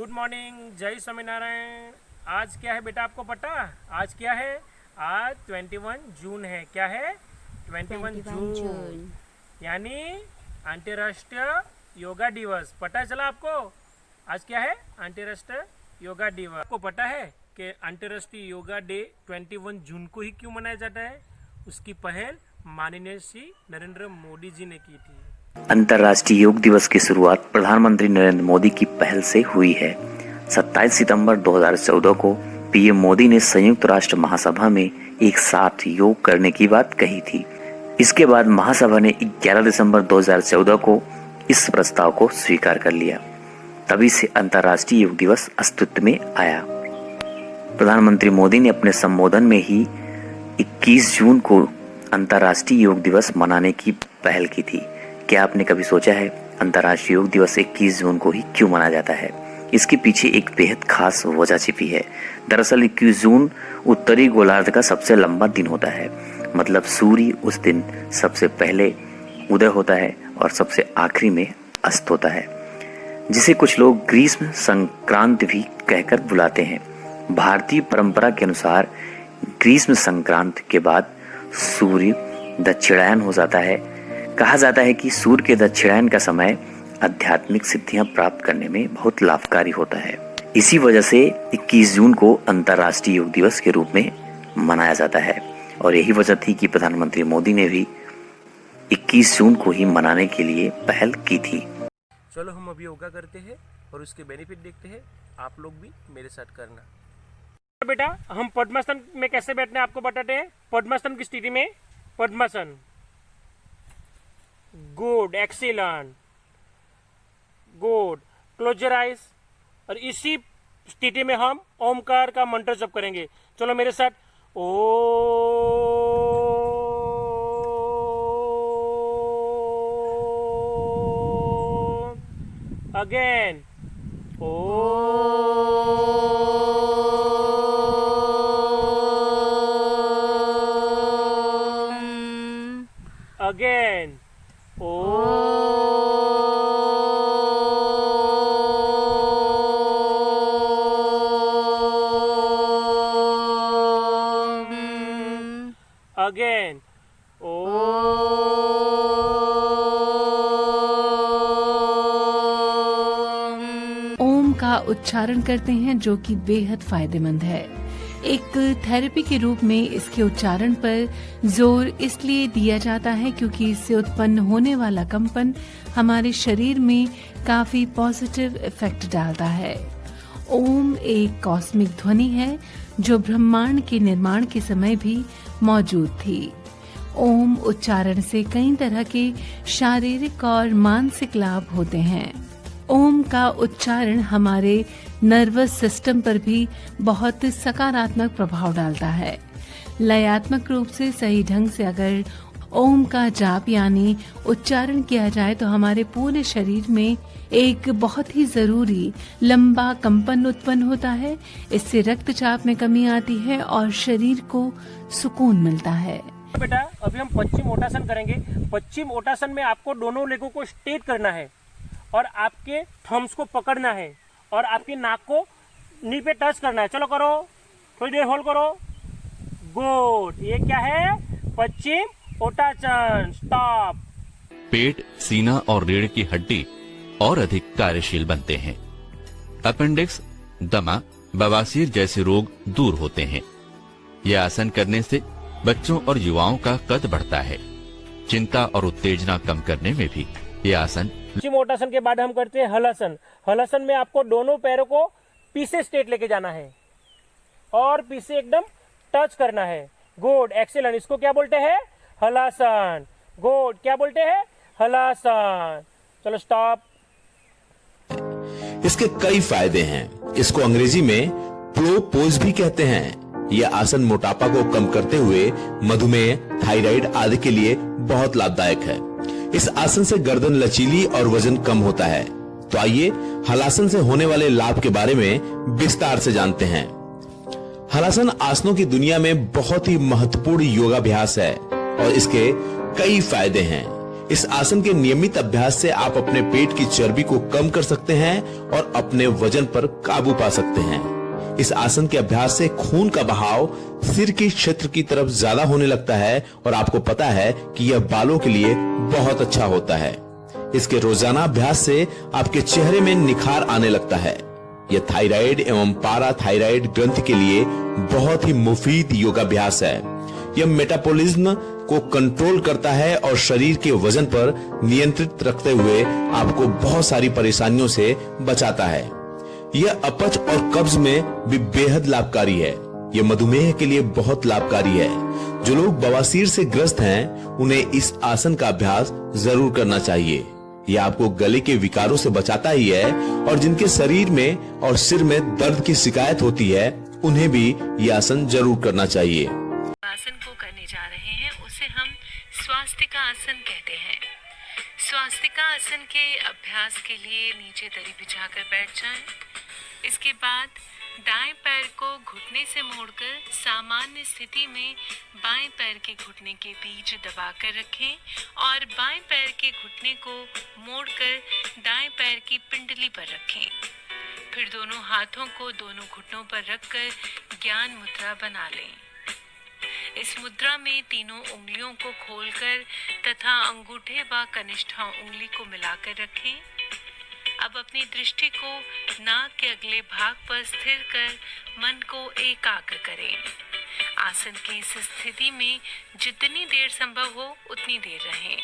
Good morning, जय स्वामीनारायण। आज क्या है बेटा, आपको पता? आज क्या है? आज 21 जून है। क्या है? 21 जून यानी अंतर्राष्ट्रीय योगा दिवस। पता चला आपको? आज क्या है? अंतर्राष्ट्रीय योगा दिवस। आपको पता है कि अंतर्राष्ट्रीय योगा डे 21 जून को ही क्यों मनाया जाता है? उसकी पहल माननीय श्री नरेंद्र मोदी जी ने की थी। अंतर्राष्ट्रीय योग दिवस की शुरुआत प्रधानमंत्री नरेंद्र मोदी की पहल से हुई है। 27 सितंबर 2014 को पीएम मोदी ने संयुक्त राष्ट्र महासभा में एक साथ योग करने की बात कही थी। इसके बाद महासभा ने 11 दिसंबर 2014 को इस प्रस्ताव को स्वीकार कर लिया। तभी से अंतर्राष्ट्रीय योग दिवस अस्तित्व में आया। प्रधानमंत्री मोदी ने अपने संबोधन में ही 21 जून को अंतर्राष्ट्रीय योग दिवस मनाने की पहल की थी। क्या आपने कभी सोचा है अंतर्राष्ट्रीय योग दिवस 21 जून को ही क्यों मनाया जाता है? इसके पीछे एक बेहद खास वजह छिपी है। दरअसल 21 जून उत्तरी गोलार्ध का सबसे लंबा दिन होता है। मतलब सूर्य उस दिन सबसे पहले उदय होता है और सबसे आखिरी में अस्त होता है, जिसे कुछ लोग ग्रीष्म संक्रांति भी कहकर बुलाते हैं। भारतीय परंपरा के अनुसार ग्रीष्म संक्रांति के बाद सूर्य दक्षिणायन हो जाता है। कहा जाता है कि सूर्य के दक्षिणायन का समय आध्यात्मिक सिद्धियां प्राप्त करने में बहुत लाभकारी होता है। इसी वजह से 21 जून को अंतर्राष्ट्रीय योग दिवस के रूप में मनाया जाता है और यही वजह थी कि प्रधानमंत्री मोदी ने भी 21 जून को ही मनाने के लिए पहल की थी। चलो हम अभी योगा करते हैं और उसके बेनिफिट देखते हैं। आप लोग भी मेरे साथ करना। बेटा, हम पद्मासन में कैसे बैठना है आपको बताते हैं। पद्मासन की स्थिति में पद्मासन। Good, excellent, good. Close your eyes. और इसी स्थिति में हम ओमकार का मंत्र जप करेंगे। चलो मेरे साथ। ओ अगेन ओ अगेन again ओम का उच्चारण करते हैं, जो कि बेहद फायदेमंद है। एक थेरेपी के रूप में इसके उच्चारण पर जोर इसलिए दिया जाता है क्योंकि इससे उत्पन्न होने वाला कंपन हमारे शरीर में काफी पॉजिटिव इफेक्ट डालता है। ओम एक कॉस्मिक ध्वनि है जो ब्रह्मांड के निर्माण के समय भी मौजूद थी। ओम उच्चारण से कई तरह के शारीरिक और मानसिक लाभ होते हैं। ओम का उच्चारण हमारे नर्वस सिस्टम पर भी बहुत सकारात्मक प्रभाव डालता है। लयात्मक रूप से सही ढंग से अगर ओम का जाप यानी उच्चारण किया जाए तो हमारे पूरे शरीर में एक बहुत ही जरूरी लंबा कंपन उत्पन्न होता है। इससे रक्तचाप में कमी आती है और शरीर को सुकून मिलता है। बेटा, अभी हम पश्चिम ओटासन करेंगे। पश्चिम ओटासन में आपको दोनों लेगों को स्ट्रेट करना है और आपके थम्स को पकड़ना है और आपकी नाक को नी पे टच करना है। चलो करो, थोड़ी देर होल्ड करो। गुड। ये क्या है? पश्चिम ओटासन। स्टॉप। पेट, सीना और रीढ़ की हड्डी और अधिक कार्यशील बनते हैं। अपेंडिक्स, दमा, बवासीर जैसे रोग दूर होते हैं। यह आसन करने से बच्चों और युवाओं का कद बढ़ता है। चिंता और उत्तेजना कम करने में भी यह आसन। पश्चिम ओटासन के बाद हम करते हैं हलासन। हलासन में आपको दोनों पैरों को पीछे स्ट्रेट लेके जाना है और पीछे एकदम टच करना है। Good, excellent. इसको क्या बोलते हैं? हलासन। गुड। क्या बोलते हैं? हलासन। चलो स्टॉप। इसके कई फायदे हैं। इसको अंग्रेजी में प्रोपोज भी कहते हैं। यह आसन मोटापा को कम करते हुए मधुमेह, थायराइड आदि के लिए बहुत लाभदायक है। इस आसन से गर्दन लचीली और वजन कम होता है। तो आइए हलासन से होने वाले लाभ के बारे में विस्तार से जानते हैं। हलासन आसनों की दुनिया में बहुत ही महत्वपूर्ण योगाभ्यास है और इसके कई फायदे हैं। इस आसन के नियमित अभ्यास से आप अपने पेट की चर्बी को कम कर सकते हैं और अपने वजन पर काबू पा सकते हैं। इस आसन के अभ्यास से खून का बहाव सिर के क्षेत्र की तरफ ज्यादा होने लगता है और आपको पता है कि यह बालों के लिए बहुत अच्छा होता है। इसके रोजाना अभ्यास से आपके चेहरे में निखार आने लगता है। यह थायराइड एवं पाराथायराइड ग्रंथि के लिए बहुत ही मुफीद योगाभ्यास है। यह मेटाबॉलिज्म को कंट्रोल करता है और शरीर के वजन पर नियंत्रित रखते हुए आपको बहुत सारी परेशानियों से बचाता है। यह अपच और कब्ज में भी बेहद लाभकारी है। यह मधुमेह के लिए बहुत लाभकारी है। जो लोग बवासीर से ग्रस्त हैं, उन्हें इस आसन का अभ्यास जरूर करना चाहिए। यह आपको गले के विकारों से बचाता ही है और जिनके शरीर में और सिर में दर्द की शिकायत होती है, उन्हें भी यह आसन जरूर करना चाहिए। आसन को करने जा रहे हैं उसे हम स्वास्तिका आसन कहते हैं। स्वास्तिका आसन के अभ्यास के लिए नीचे दरी बिछाकर बैठ जाएं। इसके बाद दाएं पैर को घुटने से मोड़कर सामान्य स्थिति में बाएं पैर के घुटने के बीच दबाकर रखें और बाएं पैर के घुटने को मोड़कर दाएं पैर की पिंडली पर रखें। फिर दोनों हाथों को दोनों घुटनों पर रखकर ज्ञान मुद्रा बना लें। इस मुद्रा में तीनों उंगलियों को खोलकर तथा अंगूठे व कनिष्ठा उंगली को मिलाकर रखें। अब अपनी दृष्टि को नाक के अगले भाग पर स्थिर कर मन को एकाग्र करें। आसन की इस स्थिति में जितनी देर संभव हो उतनी देर रहें।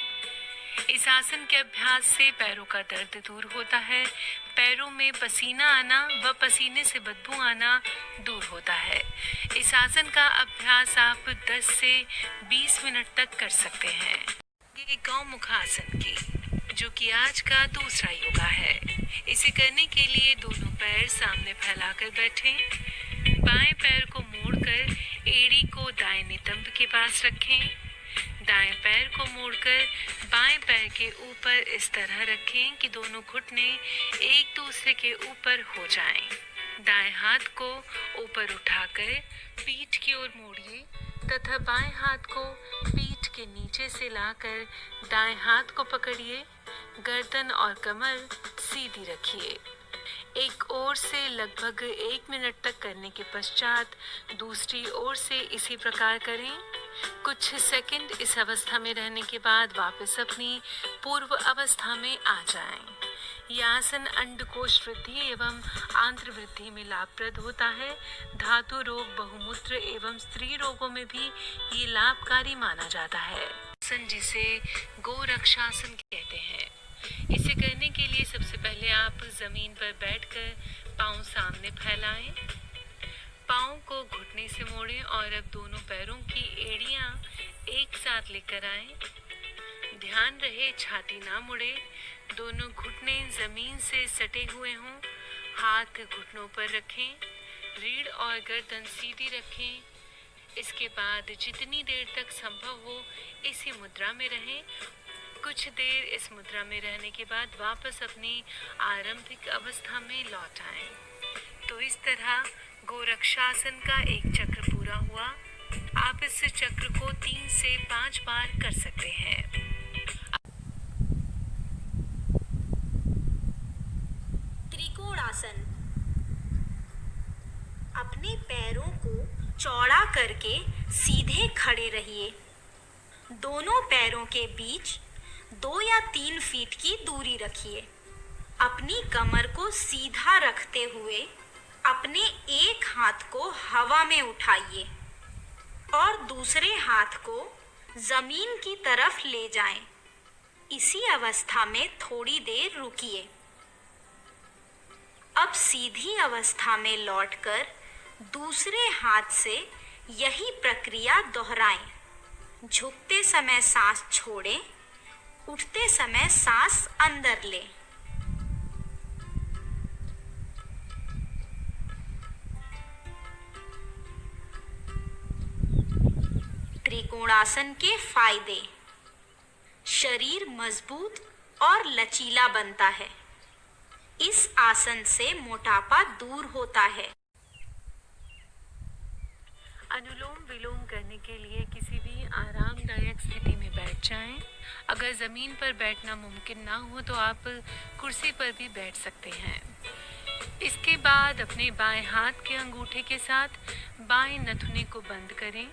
इस आसन के अभ्यास से पैरों का दर्द दूर होता है, पैरों में पसीना आना व पसीने से बदबू आना दूर होता है। इस आसन का अभ्यास आप 10 से 20 मिनट तक कर सकते हैं। ये गौमुख आसन की जो कि आज का दूसरा योगा है। इसे करने के लिए दोनों पैर सामने फैलाकर बैठें। बाएं पैर को मोड़कर एड़ी को दाएं नितंब के पास रखें। दाएं पैर को मोड़कर बाएं पैर के ऊपर इस तरह रखें कि दोनों घुटने एक दूसरे के ऊपर हो जाएं। दाएं हाथ को ऊपर उठाकर पीठ की ओर मोड़िए तथा बाएं हाथ को पीठ के नीचे से लाकर दाएं हाथ को पकड़िए। गर्दन और कमर सीधी रखिए। एक ओर से लगभग 1 मिनट तक करने के पश्चात दूसरी ओर से इसी प्रकार करें। कुछ सेकंड इस अवस्था में रहने के बाद वापस अपनी पूर्व अवस्था में आ जाएं। यह आसन अंडकोश वृद्धि एवं आंत्र वृद्धि में लाभप्रद होता है। धातु रोग, बहुमूत्र एवं स्त्री रोगों में भी ये लाभकारी माना जाता है। आसन जिसे गोरक्षासन कहते हैं। इसे करने के लिए सबसे पहले आप जमीन पर बैठकर पांव सामने फैलाएं। पांव को घुटने से मोड़ें और अब दोनों पैरों की एड़ियां एक साथ लेकर आएं। ध्यान रहे छाती ना मुड़े, दोनों घुटने जमीन से सटे हुए हों। हाथ घुटनों पर रखें, रीढ़ और गर्दन सीधी रखें। इसके बाद जितनी देर तक संभव हो इसी मुद्रा में रहें। कुछ देर इस मुद्रा में रहने के बाद वापस अपनी आरंभिक अवस्था में लौट आएं। तो इस तरह गोरक्षासन का एक चक्र पूरा हुआ। आप इस चक्र को 3 से 5 बार कर सकते हैं। त्रिकोणासन। अपने पैरों को चौड़ा करके सीधे खड़े रहिए। दोनों पैरों के बीच 2 या 3 फीट की दूरी रखिए। अपनी कमर को सीधा रखते हुए अपने एक हाथ को हवा में उठाइए और दूसरे हाथ को जमीन की तरफ ले जाएं। इसी अवस्था में थोड़ी देर रुकिए। अब सीधी अवस्था में लौटकर दूसरे हाथ से यही प्रक्रिया दोहराएं। झुकते समय सांस छोड़ें, उठते समय सांस अंदर लें। त्रिकोणासन के फायदे। शरीर मजबूत और लचीला बनता है। इस आसन से मोटापा दूर होता है। अनुलोम विलोम करने के लिए किसी भी आरामदायक स्थिति में बैठ जाएं। अगर ज़मीन पर बैठना मुमकिन ना हो तो आप कुर्सी पर भी बैठ सकते हैं। इसके बाद अपने बाएं हाथ के अंगूठे के साथ बाएं नथुने को बंद करें।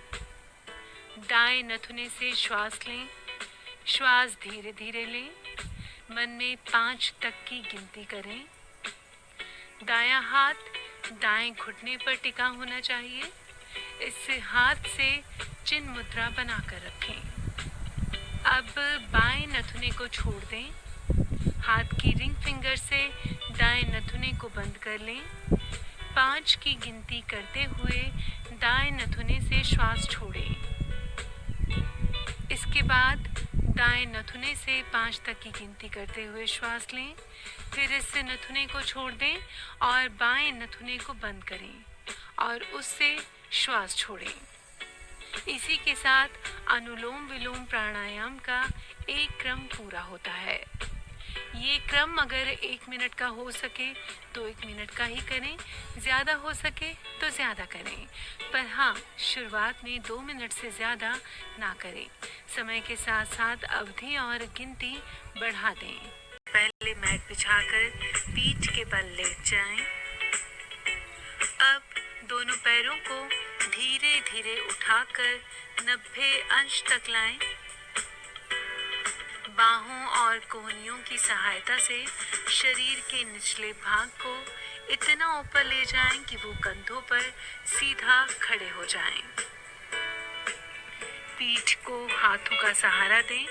दाएं नथुने से श्वास लें। श्वास धीरे धीरे लें। मन में 5 तक की गिनती करें। दायां हाथ दाएं घुटने पर टिका होना चाहिए। इस हाथ से चिन्ह मुद्रा बनाकर रखें। अब बाएं नथुने को छोड़ दें। हाथ की रिंग फिंगर से दाएं नथुने को बंद कर लें। 5 की गिनती करते हुए दाएं नथुने से श्वास छोड़ें। इसके बाद दाएं नथुने से 5 तक की गिनती करते हुए श्वास लें। फिर इस नथुने को छोड़ दें और बाएं नथुने को बंद करें और उससे श्वास छोड़ें। इसी के साथ अनुलोम विलोम प्राणायाम का एक क्रम पूरा होता है। ये क्रम अगर 1 मिनट का हो सके तो 1 मिनट का ही करें, ज़्यादा हो सके तो ज़्यादा करें, पर हाँ, शुरुआत में 2 मिनट से ज़्यादा ना करें। समय के साथ साथ अवधि और गिनती बढ़ा दें। पहले मैट बिछाकर पीठ के बल लेट जाएं। अब दोनों पैरों को धीरे धीरे उठाकर 90 अंश तक लाएं। बाहों और कोहनियों की सहायता से शरीर के निचले भाग को इतना ऊपर ले जाएं कि वो कंधों पर सीधा खड़े हो जाएं। पीठ को हाथों का सहारा दें।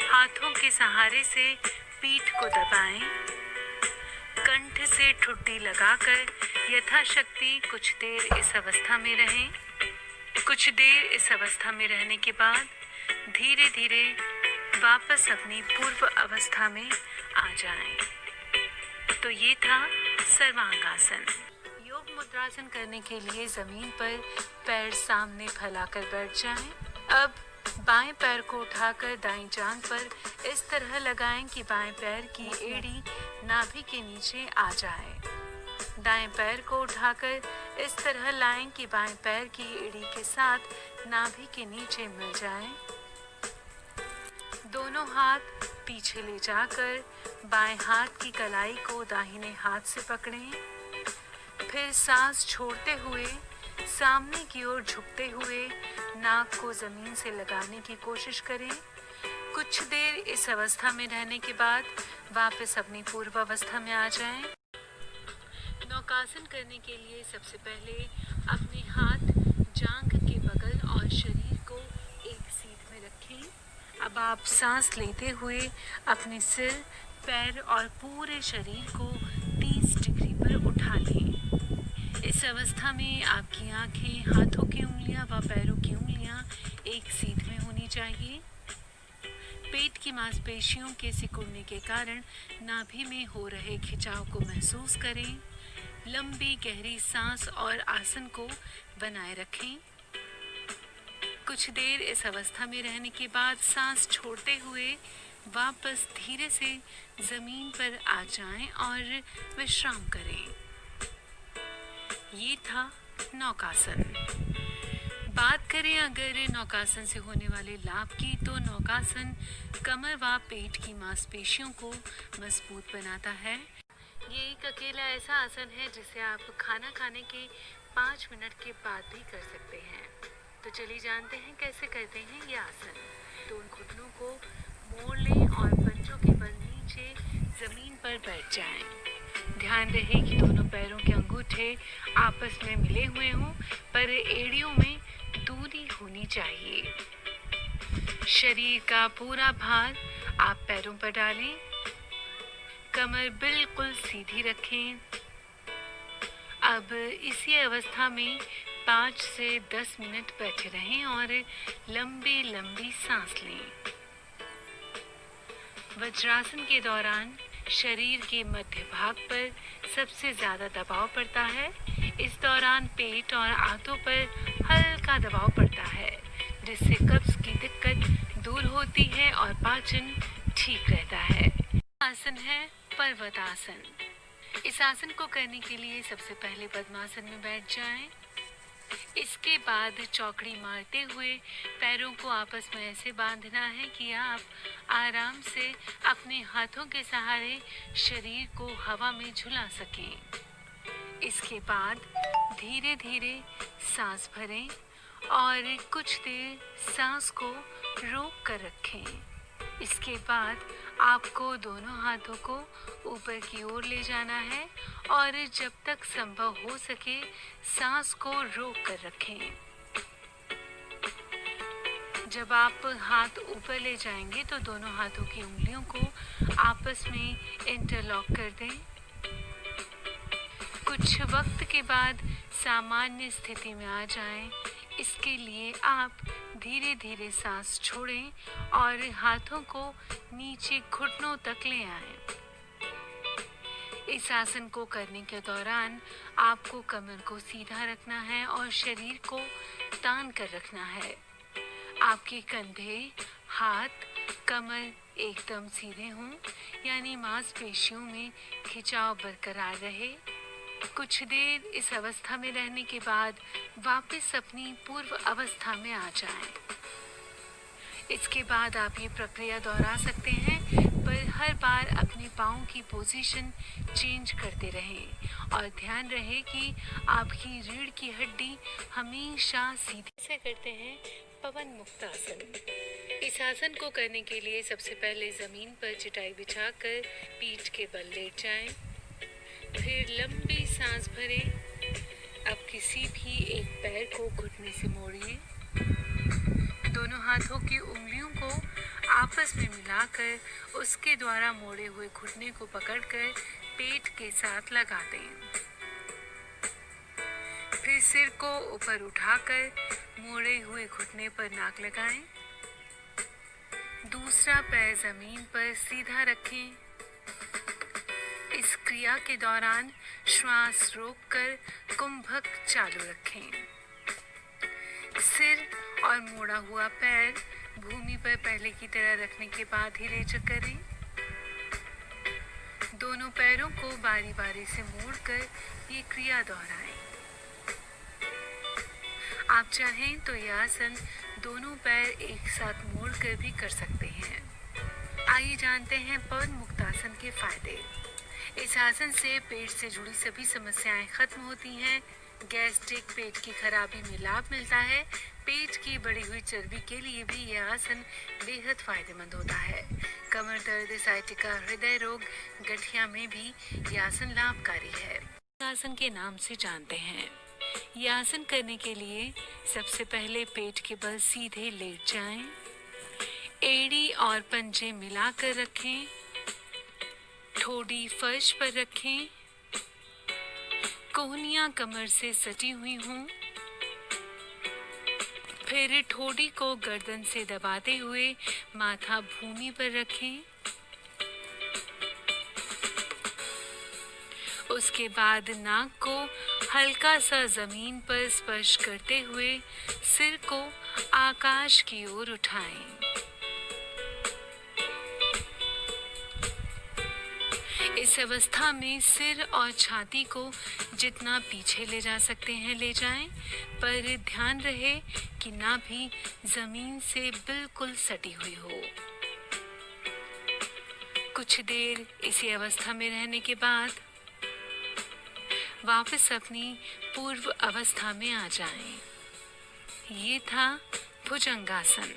हाथों के सहारे से पीठ को दबाएं। कंठ से ठुड्डी लगाकर यथाशक्ति कुछ देर इस अवस्था में रहें। कुछ देर इस अवस्था में रहने के बाद धीरे धीरे वापस अपनी पूर्व अवस्था में आ जाएं। तो ये था सर्वांगासन। योग मुद्रासन करने के लिए जमीन पर पैर सामने फैलाकर बैठ जाएं। अब बाएं पैर को उठाकर दाएं जांघ पर इस तरह लगाएं कि बाएं पैर की एड़ी नाभि के नीचे आ जाए। दाएं पैर को उठाकर इस तरह लाएं कि बाएं पैर की एड़ी के साथ नाभि के नीचे मिल जाए। दोनों हाथ पीछे ले जाकर बाएं हाथ की कलाई को दाहिने हाथ से पकड़ें। फिर सांस छोड़ते हुए सामने की ओर झुकते हुए नाक को जमीन से लगाने की कोशिश करें। कुछ देर इस अवस्था में रहने के बाद वापस अपनी पूर्व अवस्था में आ जाएं। नौकासन करने के लिए सबसे पहले अपने हाथ जांघ के बगल और शरीर को एक सीध में रखें। अब आप सांस लेते हुए अपने सिर, पैर और पूरे शरीर को 30 डिग्री पर उठा लें। इस अवस्था में आपकी आंखें, हाथों की उंगलियां व पैरों की उंगलियां एक सीध में होनी चाहिए। पेट की मांसपेशियों के सिकुड़ने के कारण नाभि में हो रहे खिंचाव को महसूस करें। लंबी गहरी सांस और आसन को बनाए रखें। कुछ देर इस अवस्था में रहने के बाद सांस छोड़ते हुए वापस धीरे से जमीन पर आ जाएं और विश्राम करें। ये था नौकासन। बात करें अगर नौकासन से होने वाले लाभ की, तो नौकासन कमर व पेट की मांसपेशियों को मजबूत बनाता है। ये एक अकेला ऐसा आसन है जिसे आप खाना खाने के 5 मिनट के बाद भी कर सकते हैं। तो चलिए जानते हैं कैसे करते हैं ये आसन। तो उन घुटनों को मोड़ लें और पंजों के बल नीचे जमीन पर बैठ जाएं। ध्यान रहे कि दोनों पैरों के अंगूठे आपस में मिले हुए हों, पर एड़ियों में दूरी होनी चाहिए। शरीर का पूरा भार आप पैरों पर डालें। कमर बिल्कुल सीधी रखें। अब इसी अवस्था में 5 से 10 मिनट बैठे रहें और लंबी लंबी सांस लें। वज्रासन के दौरान शरीर के मध्य भाग पर सबसे ज़्यादा दबाव पड़ता है। इस दौरान पेट और आंतों पर हल्का दबाव पड़ता है, जिससे कब्ज की दिक्कत दूर होती है और पाचन ठीक रहता है। आसन है पर्वतासन। इस आसन को करने के लिए सबसे पहले पद्मासन में बैठ जाएं। इसके बाद चौकड़ी मारते हुए पैरों को आपस में ऐसे बांधना है कि आप आराम से अपने हाथों के सहारे शरीर को हवा में झुला सकें। इसके बाद धीरे धीरे सांस भरें और कुछ देर सांस को रोक कर रखें। इसके बाद आपको दोनों हाथों को ऊपर की ओर ले जाना है और जब तक संभव हो सके सांस को रोक कर रखें। जब आप हाथ ऊपर ले जाएंगे तो दोनों हाथों की उंगलियों को आपस में इंटरलॉक कर दें। कुछ वक्त के बाद सामान्य स्थिति में आ जाएं। इसके लिए आप धीरे धीरे सांस छोड़ें और हाथों को नीचे घुटनों तक ले आएं। इस आसन को करने के दौरान आपको कमर को सीधा रखना है और शरीर को तान कर रखना है। आपके कंधे, हाथ, कमर एकदम सीधे हों, यानी मांसपेशियों में खिंचाव बरकरार रहे। कुछ देर इस अवस्था में रहने के बाद वापस अपनी पूर्व अवस्था में आ जाएं। इसके बाद आप ये प्रक्रिया दोहरा सकते हैं, पर हर बार अपने पाँव की पोजीशन चेंज करते रहें और ध्यान रहे कि आपकी रीढ़ की हड्डी हमेशा सीधी से करते हैं पवन मुक्त आसन। इस आसन को करने के लिए सबसे पहले जमीन पर चटाई बिछाकर पीठ के बल लेट जाएं। फिर लंबी सांस भरें। अब किसी भी एक पैर को घुटने से मोड़िए। दोनों हाथों की उंगलियों को आपस में मिलाकर उसके द्वारा मोड़े हुए घुटने को पकड़कर पेट के साथ लगा दें। फिर सिर को ऊपर उठाकर मोड़े हुए घुटने पर नाक लगाएं। दूसरा पैर जमीन पर सीधा रखें। इस क्रिया के दौरान श्वास रोककर कुंभक चालू रखें। सिर और मोड़ा हुआ पैर भूमि पर पहले की तरह रखने के बाद ही रेचक करें। दोनों पैरों को बारी बारी से मोड़कर ये क्रिया दोहराएं। आप चाहें तो यह आसन दोनों पैर एक साथ मोड़कर भी कर सकते हैं। आइए जानते हैं पवन मुक्तासन के फायदे। इस आसन से पेट से जुड़ी सभी समस्याएं खत्म होती हैं। गैस्ट्रिक, पेट की खराबी में लाभ मिलता है। पेट की बढ़ी हुई चर्बी के लिए भी यह आसन बेहद फायदेमंद होता है। कमर दर्द, साइटिका, हृदय रोग, गठिया में भी यह आसन लाभकारी है। आसन के नाम से जानते हैं। यह आसन करने के लिए सबसे पहले पेट के बल सीधे लेट जाएं। एड़ी और पंजे मिलाकर रखें। ठोड़ी फर्श पर रखें। कोहनियां कमर से सटी हुई हों। फिर ठोड़ी को गर्दन से दबाते हुए माथा भूमि पर रखें। उसके बाद नाक को हल्का सा जमीन पर स्पर्श करते हुए सिर को आकाश की ओर उठाएं। इस अवस्था में सिर और छाती को जितना पीछे ले जा सकते हैं ले जाएं, पर ध्यान रहे कि नाभि जमीन से बिल्कुल सटी हुई हो। कुछ देर इसी अवस्था में रहने के बाद वापस अपनी पूर्व अवस्था में आ जाएं। ये था भुजंगासन।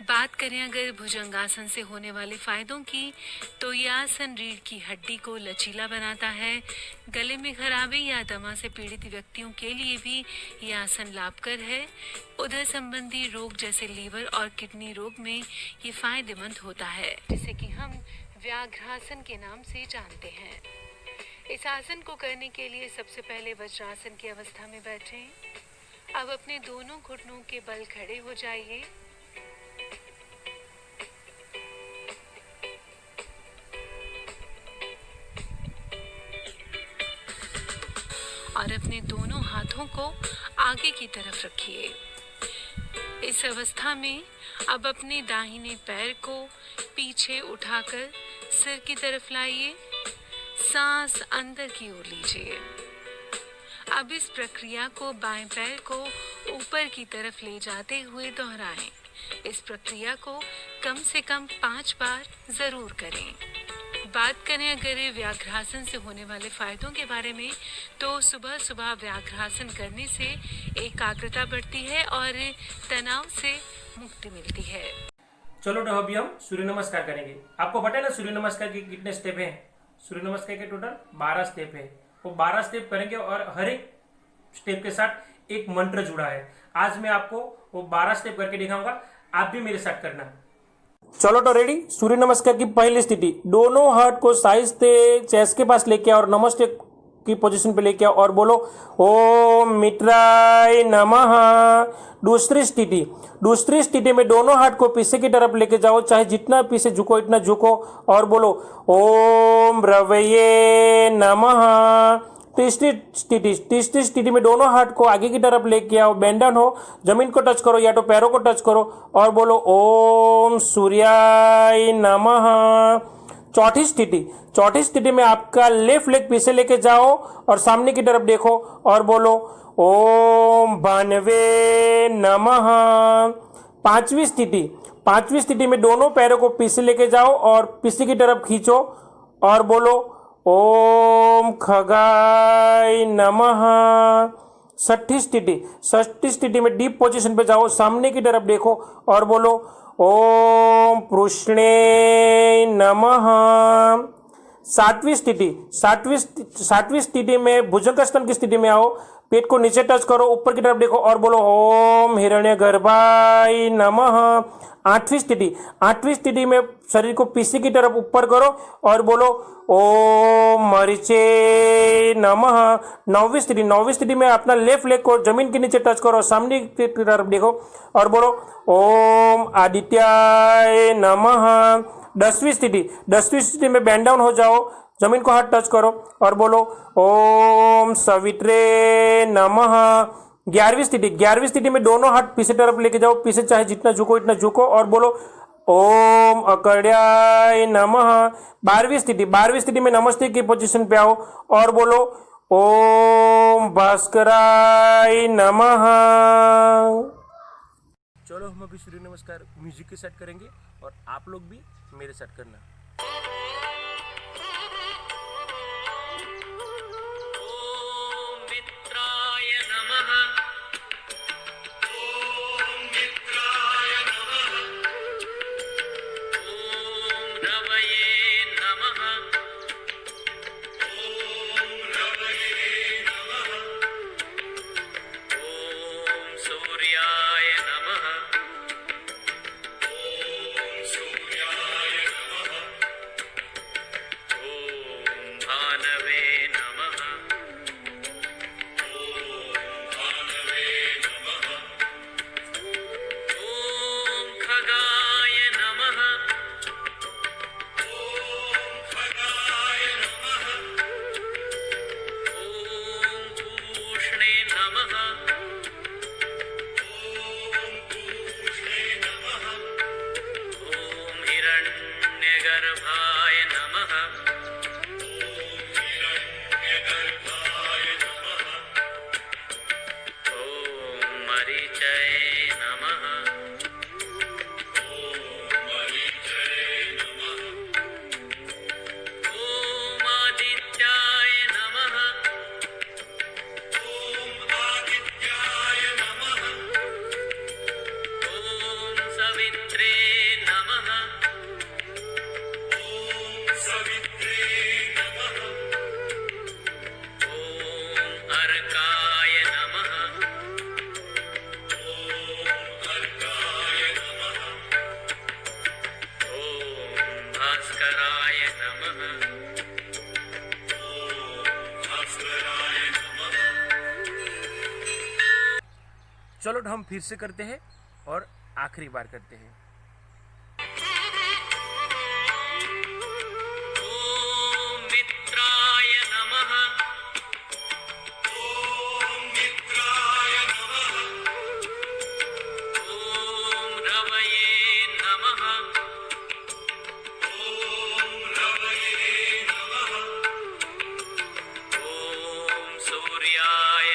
बात करें अगर भुजंगासन से होने वाले फायदों की, तो यह आसन रीढ़ की हड्डी को लचीला बनाता है। गले में खराबी या दमा से पीड़ित व्यक्तियों के लिए भी यह आसन लाभकर है। उदर संबंधी रोग जैसे लीवर और किडनी रोग में ये फायदेमंद होता है, जिसे कि हम व्याघ्रासन के नाम से जानते हैं। इस आसन को करने के लिए सबसे पहले वज्रासन की अवस्था में बैठें। अब अपने दोनों घुटनों के बल खड़े हो जाइए। और अपने दोनों हाथों को आगे की तरफ रखिए। इस अवस्था में अब अपने दाहिने पैर को पीछे उठाकर सिर की तरफ लाइए। सांस अंदर की ओर लीजिए। अब अब इस प्रक्रिया को बाएं पैर को ऊपर की तरफ ले जाते हुए दोहराएं। इस प्रक्रिया को कम से कम 5 बार जरूर करें। बात करें अगर व्याघ्रासन से होने वाले फायदों के बारे में, तो सुबह सुबह व्याघ्रासन करने से एकाग्रता बढ़ती है और तनाव से मुक्ति मिलती है। चलो तो अभी हम सूर्य नमस्कार करेंगे। आपको पता है ना सूर्य नमस्कार के कितने स्टेप हैं? सूर्य नमस्कार के टोटल 12 स्टेप है। वो 12 स्टेप करेंगे और हर एक स्टेप के साथ एक मंत्र जुड़ा है। आज मैं आपको वो 12 स्टेप करके दिखाऊंगा, आप भी मेरे साथ करना। चलो तो रेडी। सूर्य नमस्कार की पहली स्थिति, दोनों हाथ को साइज से चेस्ट के पास लेके आओ और नमस्ते की पोजीशन पे लेके आओ और बोलो ओम मित्राय नमः। दूसरी स्थिति में दोनों हाथ को पीछे की तरफ लेके जाओ, चाहे जितना पीछे झुको इतना झुको और बोलो ओम रवये नमः। तीसरी स्थिति में दोनों हाथ को आगे की तरफ लेके आओ, बेंड डाउन हो, जमीन को टच करो या तो पैरों को टच करो और बोलो ओम सूर्याय नमः। चौथी स्थिति में आपका लेफ्ट लेग पीछे लेके जाओ और सामने की तरफ देखो और बोलो ओम भानवे नमः। पांचवी स्थिति में दोनों पैरों को पीछे लेके जाओ और पीछे की तरफ खींचो और बोलो ओम खगाय नमः। छठी स्थिति में डीप पोजीशन पे जाओ, सामने की तरफ देखो और बोलो ओम कृष्णे नमः। सातवीं स्थिति में भुजंगासन की स्थिति में आओ, पेट को नीचे टच करो, ऊपर की तरफ देखो और बोलो ओम हिरण्यगर्भाय नमः। आठवीं स्थिति में शरीर को पीछे की तरफ ऊपर करो और बोलो ओम मरीचे नमः। नौवीं स्थिति में अपना लेफ्ट लेग को जमीन के नीचे टच करो, सामने की तरफ देखो और बोलो ओम आदित्याय नमः। 10वीं स्थिति में बेंड डाउन हो जाओ, जमीन को हाथ टच करो और बोलो ओम सवित्रे नमः। 11वीं स्थिति में दोनों हाथ पीछे तरफ लेके जाओ, पीछे चाहे जितना झुको इतना झुको और बोलो ओम अकर्याय नमः। 12वीं स्थिति में नमस्ते की पोजीशन पे आओ और बोलो ओम भास्कराय नमः। चलो हम अभी सूर्य नमस्कार म्यूजिक के साथ करेंगे और आप लोग भी मेरे साथ करना। चलो तो हम फिर से करते हैं और आखिरी बार करते हैं। ओम मित्राय नमः। ओम मित्राय नमः। ओम रवये नमः। ओम रवये नमः। ओम सूर्याय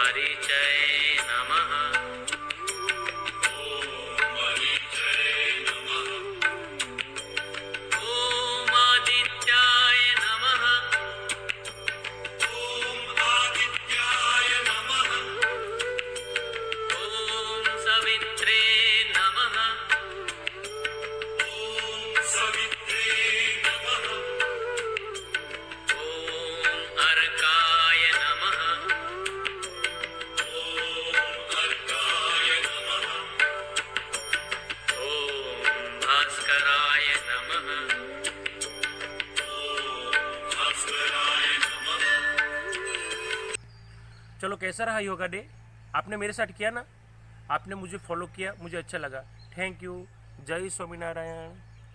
मरीचय नमः। ओम आदित्याय नमः। ओम सवित्रे नमः। ओम अर्काय नमः। ओम भास्कराय नमः। चलो, कैसा रहा योगा डे? आपने मेरे साथ किया ना? आपने मुझे फॉलो किया, मुझे अच्छा लगा। Thank you. जय स्वामीनारायण।